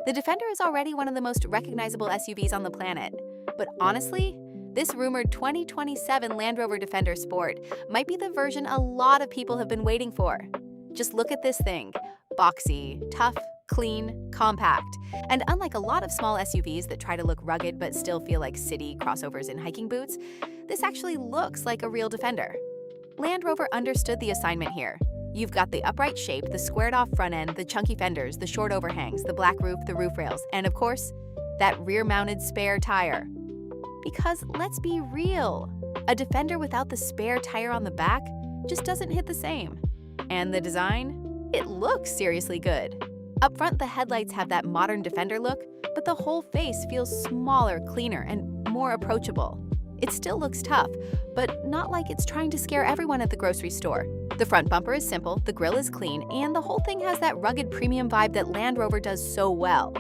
The Defender is already one of the most recognizable SUVs on the planet. But honestly, this rumored 2027 Land Rover Defender Sport might be the version a lot of people have been waiting for. Just look at this thing. Boxy, tough, clean, compact. And unlike a lot of small SUVs that try to look rugged but still feel like city crossovers in hiking boots, this actually looks like a real Defender. Land Rover understood the assignment here. You've got the upright shape, the squared-off front end, the chunky fenders, the short overhangs, the black roof, the roof rails, and of course, that rear-mounted spare tire. Because let's be real, a Defender without the spare tire on the back just doesn't hit the same. And the design? It looks seriously good. Up front, the headlights have that modern Defender look, but the whole face feels smaller, cleaner, and more approachable. It still looks tough, but not like it's trying to scare everyone at the grocery store. The front bumper is simple, the grille is clean, and the whole thing has that rugged premium vibe that Land Rover does so well.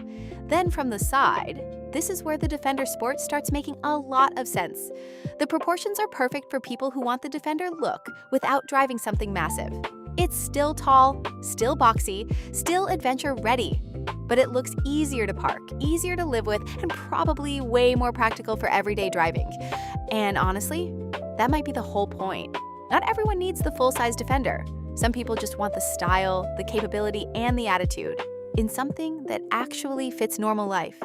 Then from the side, this is where the Defender Sport starts making a lot of sense. The proportions are perfect for people who want the Defender look without driving something massive. It's still tall, still boxy, still adventure ready. But it looks easier to park, easier to live with, and probably way more practical for everyday driving. And honestly, that might be the whole point. Not everyone needs the full-size Defender. Some people just want the style, the capability, and the attitude in something that actually fits normal life.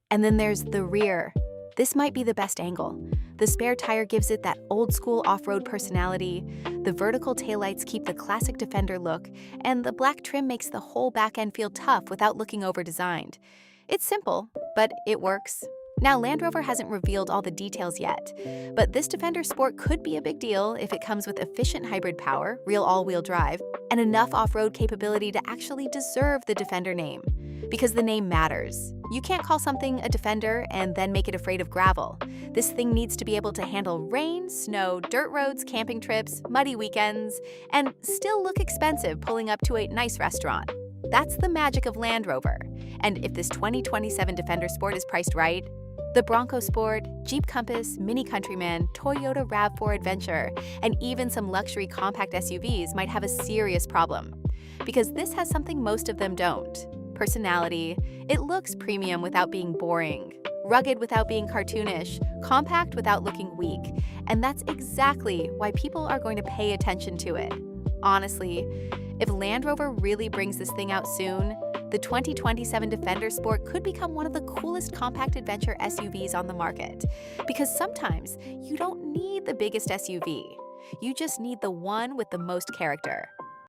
And then there's the rear. This might be the best angle. The spare tire gives it that old-school off-road personality, the vertical taillights keep the classic Defender look, and the black trim makes the whole back end feel tough without looking over-designed. It's simple, but it works. Now, Land Rover hasn't revealed all the details yet, but this Defender Sport could be a big deal if it comes with efficient hybrid power, real all-wheel drive, and enough off-road capability to actually deserve the Defender name. Because the name matters. You can't call something a Defender and then make it afraid of gravel. This thing needs to be able to handle rain, snow, dirt roads, camping trips, muddy weekends, and still look expensive pulling up to a nice restaurant. That's the magic of Land Rover. And if this 2027 Defender Sport is priced right, the Bronco Sport, Jeep Compass, Mini Countryman, Toyota RAV4 Adventure, and even some luxury compact SUVs might have a serious problem. Because this has something most of them don't. Personality. It looks premium without being boring, rugged without being cartoonish, compact without looking weak. And that's exactly why people are going to pay attention to it. Honestly, if Land Rover really brings this thing out soon, the 2027 Defender Sport could become one of the coolest compact adventure SUVs on the market. Because sometimes you don't need the biggest SUV. You just need the one with the most character.